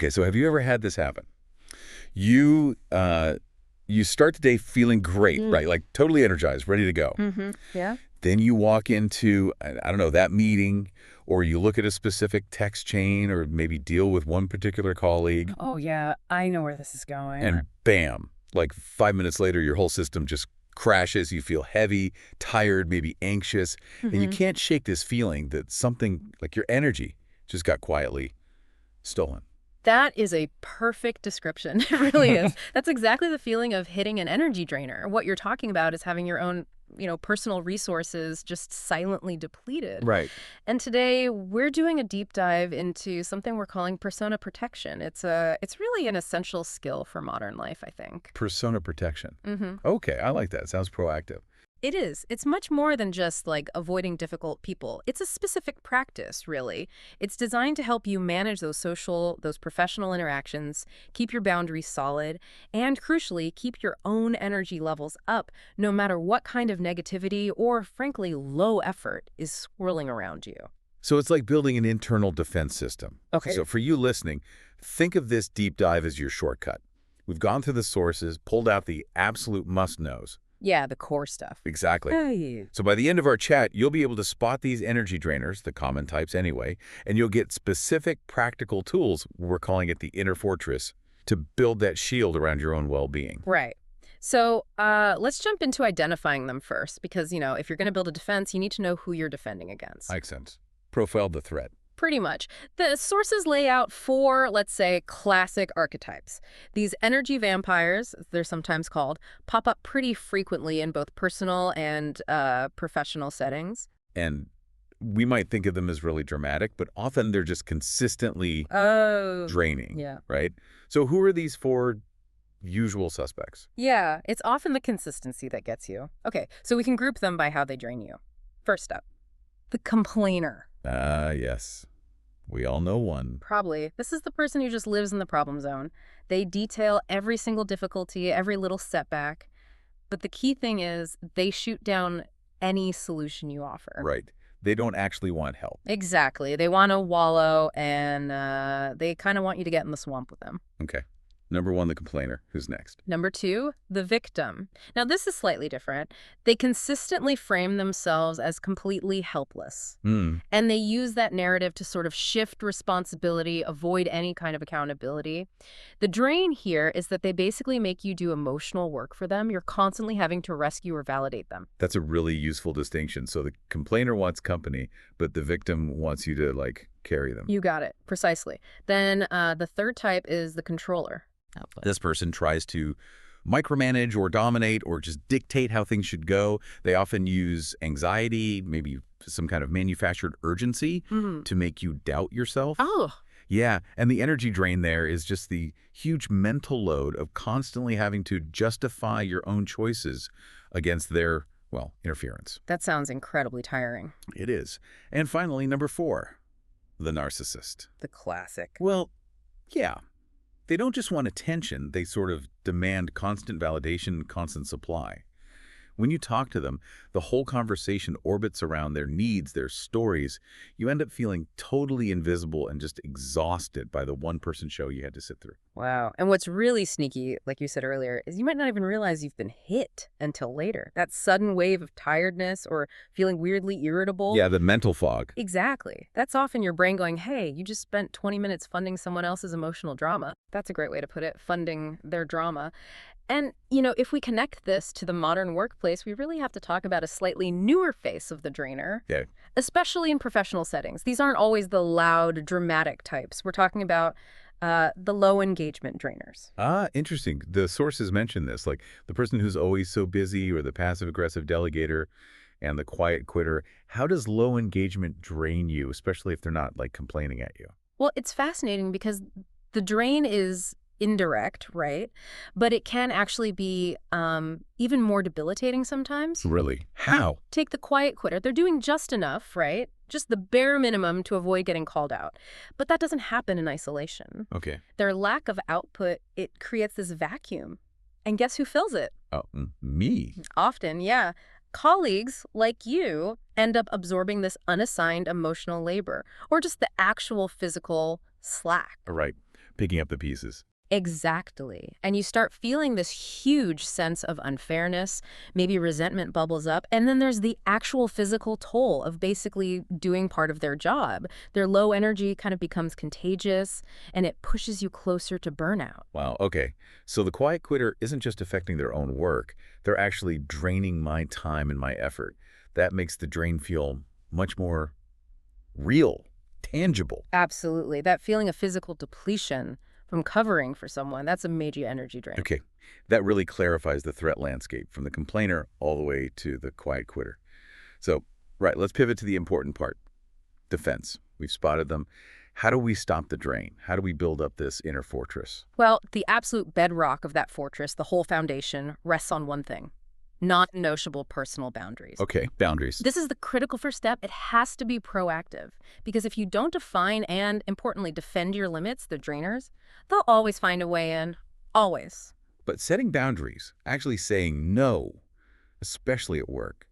Okay, so have you ever had this happen? You you start the day feeling great, right? Like totally energized, ready to go. Yeah. Then you walk into, I don't know, that meeting, or you look at a specific text chain, or maybe deal with one particular colleague, Oh, yeah. I know where this is going. and bam, like 5 minutes later, your whole system just crashes. You feel heavy, tired, maybe anxious, and you can't shake this feeling that something like your energy just got quietly stolen. That is a perfect description. It really is. That's exactly the feeling of hitting an energy drainer. What you're talking about is having your own, personal resources just silently depleted. Right. And today we're doing a deep dive into something we're calling persona protection. It's really an essential skill for modern life, I think. Persona protection. Okay, I like that. Sounds proactive. It is. It's much more than just like avoiding difficult people. It's a specific practice, really. It's designed to help you manage those professional interactions, keep your boundaries solid, and crucially, keep your own energy levels up no matter what kind of negativity or, frankly, low effort is swirling around you. So it's like building an internal defense system. Okay. So for you listening, think of this deep dive as your shortcut. We've gone through the sources, pulled out the absolute must-knows. Yeah, the core stuff. Exactly. Hey. So by the end of our chat, you'll be able to spot these energy drainers, the common types anyway, and you'll get specific practical tools, we're calling it the inner fortress, to build that shield around your own well-being. Right. So let's jump into identifying them first, because, if you're going to build a defense, you need to know who you're defending against. Makes sense. Profile the threat. Pretty much. The sources lay out 4, let's say, classic archetypes. These energy vampires, they're sometimes called, pop up pretty frequently in both personal and professional settings. And we might think of them as really dramatic, but often they're just consistently draining, Yeah. right? So who are these 4 usual suspects? Yeah, it's often the consistency that gets you. Okay, so we can group them by how they drain you. First up, the complainer. Yes. We all know one. Probably. This is the person who just lives in the problem zone. They detail every single difficulty, every little setback. But the key thing is they shoot down any solution you offer. Right. They don't actually want help. Exactly. They want to wallow, and they kind of want you to get in the swamp with them. Okay. Number 1, the complainer. Who's next? Number 2, the victim. Now, this is slightly different. They consistently frame themselves as completely helpless. And they use that narrative to sort of shift responsibility, avoid any kind of accountability. The drain here is that they basically make you do emotional work for them. You're constantly having to rescue or validate them. That's a really useful distinction. So the complainer wants company, but the victim wants you to, carry them. You got it. Precisely. Then the third type is the controller. This person tries to micromanage or dominate or just dictate how things should go. They often use anxiety, maybe some kind of manufactured urgency to make you doubt yourself. Oh. Yeah, and the energy drain there is just the huge mental load of constantly having to justify your own choices against their, interference. That sounds incredibly tiring. It is. And finally, number 4, the narcissist. The classic. Well, yeah. They don't just want attention, they sort of demand constant validation, constant supply. When you talk to them, the whole conversation orbits around their needs, their stories. You end up feeling totally invisible and just exhausted by the one-person show you had to sit through. Wow. And what's really sneaky, like you said earlier, is you might not even realize you've been hit until later. That sudden wave of tiredness or feeling weirdly irritable. Yeah, the mental fog. Exactly. That's often your brain going, hey, you just spent 20 minutes funding someone else's emotional drama. That's a great way to put it, funding their drama. And, if we connect this to the modern workplace, we really have to talk about a slightly newer face of the drainer, Yeah. especially in professional settings. These aren't always the loud, dramatic types. We're talking about the low engagement drainers. Interesting. The sources mention this, like the person who's always so busy or the passive-aggressive delegator and the quiet quitter. How does low engagement drain you, especially if they're not, complaining at you? Well, it's fascinating because the drain is indirect, right? But it can actually be even more debilitating sometimes. Really? How? Take the quiet quitter. They're doing just enough, right? Just the bare minimum to avoid getting called out. But that doesn't happen in isolation. Okay. Their lack of output, it creates this vacuum. And guess who fills it? Oh, me? Often, yeah. Colleagues like you end up absorbing this unassigned emotional labor or just the actual physical slack. Right. picking up the pieces. Exactly. And you start feeling this huge sense of unfairness, maybe resentment bubbles up, and then there's the actual physical toll of basically doing part of their job. Their low energy kind of becomes contagious, and it pushes you closer to burnout. Wow, okay. So the quiet quitter isn't just affecting their own work. They're actually draining my time and my effort. That makes the drain feel much more real, tangible. Absolutely. That feeling of physical depletion from covering for someone, that's a major energy drain. Okay, that really clarifies the threat landscape from the complainer all the way to the quiet quitter. So, right, let's pivot to the important part, defense. We've spotted them. How do we stop the drain? How do we build up this inner fortress? Well, the absolute bedrock of that fortress, the whole foundation, rests on one thing: non-negotiable personal boundaries. Okay, boundaries. This is the critical first step. It has to be proactive, because if you don't define and, importantly, defend your limits, the drainers, they'll always find a way in. Always. But setting boundaries, actually saying no, especially at work,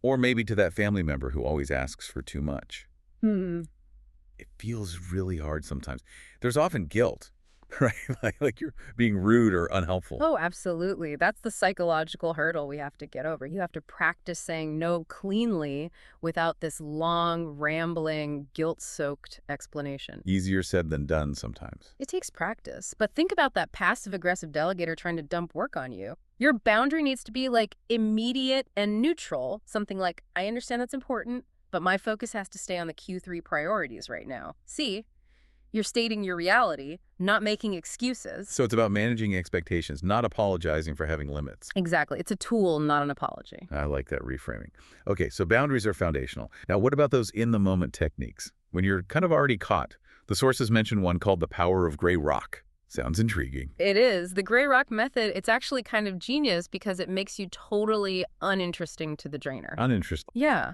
or maybe to that family member who always asks for too much, it feels really hard sometimes. There's often guilt, right? Like you're being rude or unhelpful. Oh, absolutely. That's the psychological hurdle we have to get over. You have to practice saying no cleanly without this long, rambling, guilt-soaked explanation. Easier said than done sometimes. It takes practice. But think about that passive-aggressive delegator trying to dump work on you. Your boundary needs to be like immediate and neutral. Something like, I understand that's important, but my focus has to stay on the Q3 priorities right now. See? You're stating your reality, not making excuses. So it's about managing expectations, not apologizing for having limits. Exactly. It's a tool, not an apology. I like that reframing. Okay, so boundaries are foundational. Now, what about those in-the-moment techniques? When you're kind of already caught, the sources mention one called the power of gray rock. Sounds intriguing. It is. The gray rock method, it's actually kind of genius because it makes you totally uninteresting to the drainer. Uninteresting. Yeah.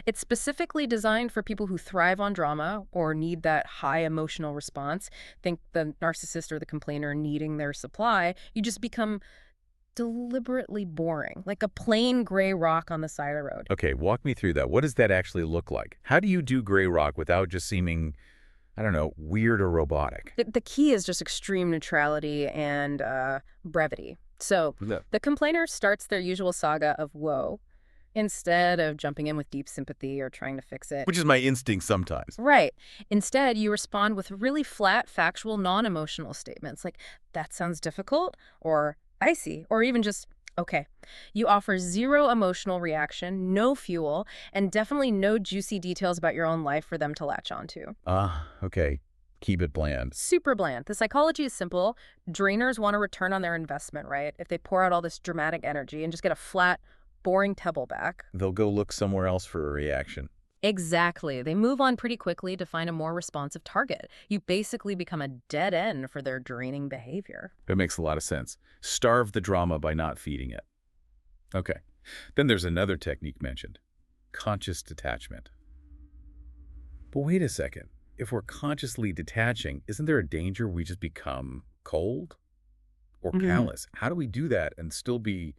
It's specifically designed for people who thrive on drama or need that high emotional response. Think the narcissist or the complainer needing their supply. You just become deliberately boring, like a plain gray rock on the side of the road. Okay, walk me through that. What does that actually look like? How do you do gray rock without just seeming, I don't know, weird or robotic? The key is just extreme neutrality and brevity. So the complainer starts their usual saga of woe, instead of jumping in with deep sympathy or trying to fix it. Which is my instinct sometimes. Right. Instead, you respond with really flat, factual, non-emotional statements like, that sounds difficult, or I see, or even just, okay. You offer zero emotional reaction, no fuel, and definitely no juicy details about your own life for them to latch onto. Okay. Keep it bland. Super bland. The psychology is simple. Drainers want a return on their investment, right? If they pour out all this dramatic energy and just get a flat, boring tebble back, They'll go look somewhere else for a reaction. Exactly. They move on pretty quickly to find a more responsive target. You basically become a dead end for their draining behavior. It makes a lot of sense. Starve the drama by not feeding it. Okay. Then there's another technique mentioned, conscious detachment. But wait a second. If we're consciously detaching, isn't there a danger we just become cold or callous? How do we do that and still be,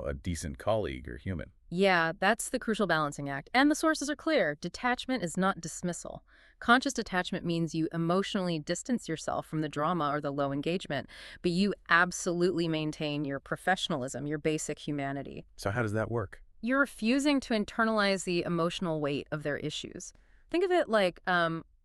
a decent colleague or human? Yeah, that's the crucial balancing act. And the sources are clear. Detachment is not dismissal. Conscious detachment means you emotionally distance yourself from the drama or the low engagement, but you absolutely maintain your professionalism, your basic humanity. So how does that work? You're refusing to internalize the emotional weight of their issues. Think of it like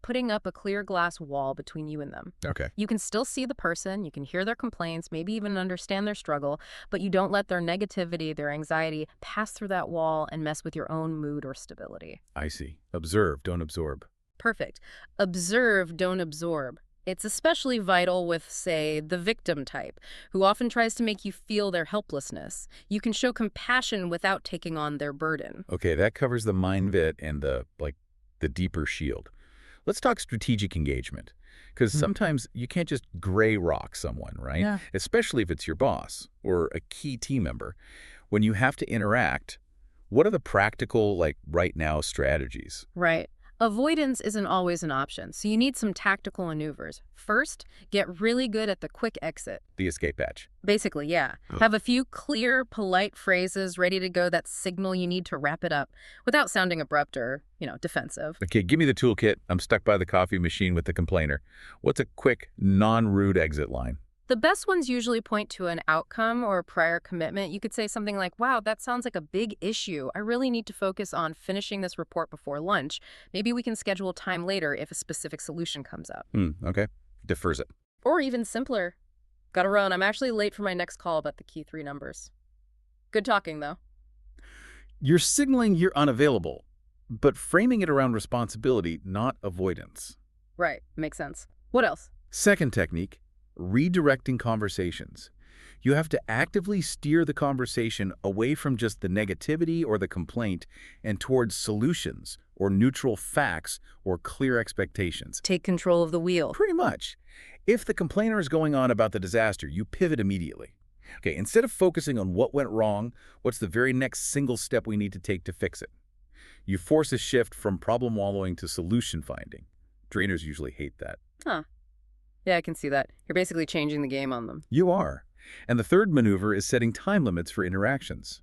putting up a clear glass wall between you and them. Okay. You can still see the person, you can hear their complaints, maybe even understand their struggle, but you don't let their negativity, their anxiety pass through that wall and mess with your own mood or stability. I see. Observe, don't absorb. Perfect. Observe, don't absorb. It's especially vital with, say, the victim type, who often tries to make you feel their helplessness. You can show compassion without taking on their burden. Okay, that covers the mind bit and the deeper shield. Let's talk strategic engagement, because sometimes you can't just gray rock someone, right? Yeah. Especially if it's your boss or a key team member. When you have to interact, what are the practical, right now, strategies? Right. Avoidance isn't always an option, so you need some tactical maneuvers. First, get really good at the quick exit. The escape hatch. Basically, yeah. Ugh. Have a few clear, polite phrases ready to go that signal you need to wrap it up without sounding abrupt or, defensive. Okay, give me the toolkit. I'm stuck by the coffee machine with the complainer. What's a quick, non-rude exit line? The best ones usually point to an outcome or a prior commitment. You could say something like, wow, that sounds like a big issue. I really need to focus on finishing this report before lunch. Maybe we can schedule time later if a specific solution comes up. Okay. Defers it. Or even simpler, gotta run. I'm actually late for my next call about the key 3 numbers. Good talking, though. You're signaling you're unavailable, but framing it around responsibility, not avoidance. Right, makes sense. What else? Second technique, redirecting conversations. You have to actively steer the conversation away from just the negativity or the complaint and towards solutions or neutral facts or clear expectations. Take control of the wheel. Pretty much. If the complainer is going on about the disaster, you pivot immediately. Okay, instead of focusing on what went wrong, what's the very next single step we need to take to fix it? You force a shift from problem wallowing to solution finding. Drainers usually hate that. Huh. Yeah, I can see that. You're basically changing the game on them. You are. And the third maneuver is setting time limits for interactions.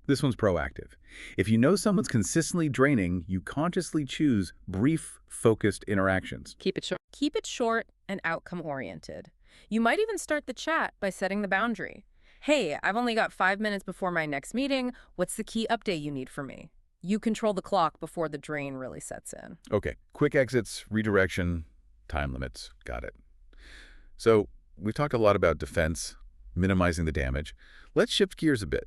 This one's proactive. If you know someone's consistently draining, you consciously choose brief, focused interactions. Keep it short. Keep it short and outcome-oriented. You might even start the chat by setting the boundary. Hey, I've only got 5 minutes before my next meeting. What's the key update you need from me? You control the clock before the drain really sets in. Okay, quick exits, redirection, time limits. Got it. So we've talked a lot about defense, minimizing the damage. Let's shift gears a bit.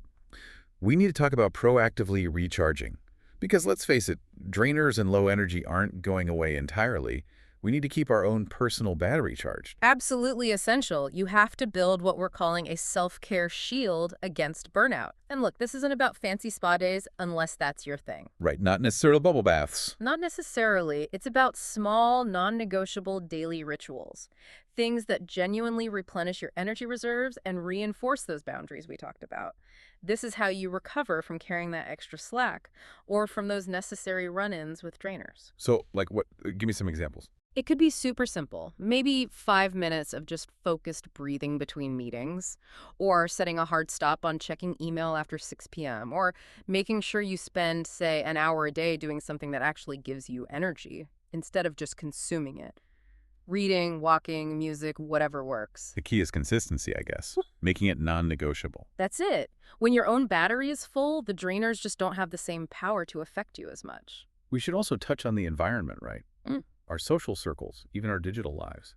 We need to talk about proactively recharging. Because let's face it, drainers and low energy aren't going away entirely. We need to keep our own personal battery charged. Absolutely essential. You have to build what we're calling a self-care shield against burnout. And look, this isn't about fancy spa days unless that's your thing. Right, not necessarily bubble baths. Not necessarily. It's about small, non-negotiable daily rituals. Things that genuinely replenish your energy reserves and reinforce those boundaries we talked about. This is how you recover from carrying that extra slack or from those necessary run-ins with drainers. So, like what? Give me some examples. It could be super simple. Maybe 5 minutes of just focused breathing between meetings, or setting a hard stop on checking email after 6 p.m., or making sure you spend, say, an hour a day doing something that actually gives you energy instead of just consuming it. Reading, walking, music, whatever works. The key is consistency, I guess, making it non-negotiable. That's it. When your own battery is full, the drainers just don't have the same power to affect you as much. We should also touch on the environment, right? Mm. Our social circles, even our digital lives,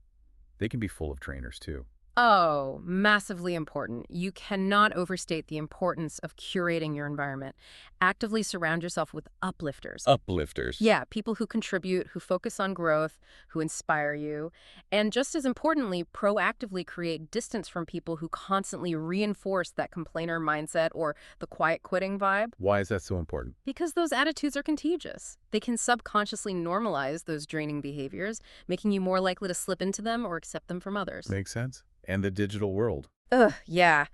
they can be full of drainers too. Oh, massively important. You cannot overstate the importance of curating your environment. Actively surround yourself with uplifters. Uplifters. Yeah, people who contribute, who focus on growth, who inspire you. And just as importantly, proactively create distance from people who constantly reinforce that complainer mindset or the quiet quitting vibe. Why is that so important? Because those attitudes are contagious. They can subconsciously normalize those draining behaviors, making you more likely to slip into them or accept them from others. Makes sense. And the digital world. Ugh, yeah.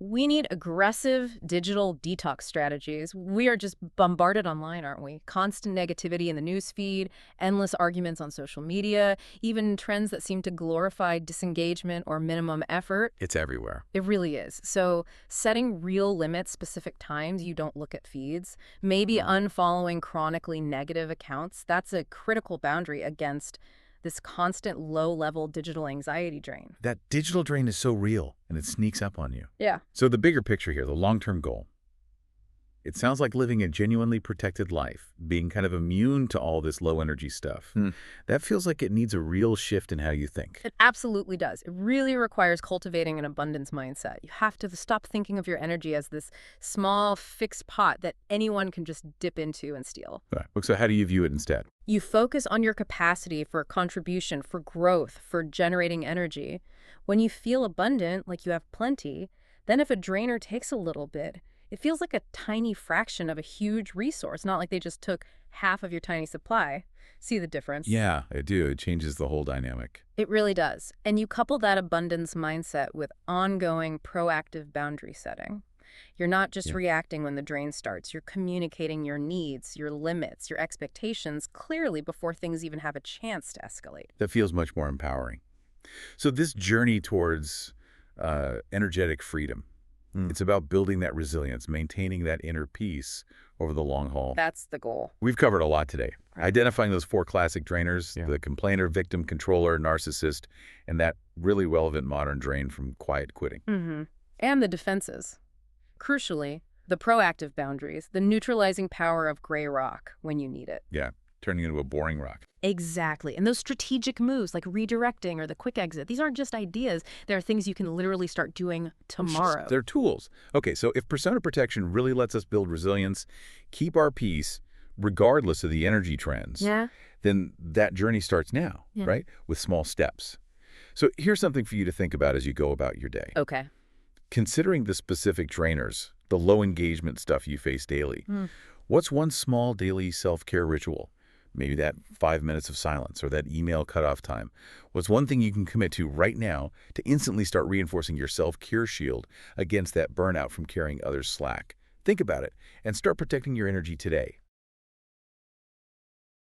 We need aggressive digital detox strategies. We are just bombarded online, aren't we? Constant negativity in the news feed, endless arguments on social media, even trends that seem to glorify disengagement or minimum effort. It's everywhere. It really is. So setting real limits, specific times you don't look at feeds, maybe unfollowing chronically negative accounts, that's a critical boundary against this constant low-level digital anxiety drain. That digital drain is so real, and it sneaks up on you. Yeah. So the bigger picture here, the long-term goal. It sounds like living a genuinely protected life, being kind of immune to all this low-energy stuff. That feels like it needs a real shift in how you think. It absolutely does. It really requires cultivating an abundance mindset. You have to stop thinking of your energy as this small, fixed pot that anyone can just dip into and steal. Right. So how do you view it instead? You focus on your capacity for contribution, for growth, for generating energy. When you feel abundant, like you have plenty, then if a drainer takes a little bit, it feels like a tiny fraction of a huge resource, not like they just took half of your tiny supply. See the difference? Yeah, I do. It changes the whole dynamic. It really does. And you couple that abundance mindset with ongoing proactive boundary setting. You're not just Yeah. reacting when the drain starts. You're communicating your needs, your limits, your expectations clearly before things even have a chance to escalate. That feels much more empowering. So this journey towards energetic freedom, it's about building that resilience, maintaining that inner peace over the long haul. That's the goal. We've covered a lot today. Right. Identifying those 4 classic drainers, Yeah. the complainer, victim, controller, narcissist, and that really relevant modern drain from quiet quitting. And the defenses. Crucially, the proactive boundaries, the neutralizing power of gray rock when you need it. Yeah, turning into a boring rock. Exactly. And those strategic moves like redirecting or the quick exit, these aren't just ideas. They're things you can literally start doing tomorrow. They're tools. Okay, so if persona protection really lets us build resilience, keep our peace, regardless of the energy trends, Yeah. then that journey starts now, Yeah. right? With small steps. So here's something for you to think about as you go about your day. Okay. Considering the specific drainers, the low engagement stuff you face daily, what's one small daily self-care ritual? Maybe that 5 minutes of silence or that email cutoff time. What's one thing you can commit to right now to instantly start reinforcing your self-care shield against that burnout from carrying others' slack? Think about it and start protecting your energy today.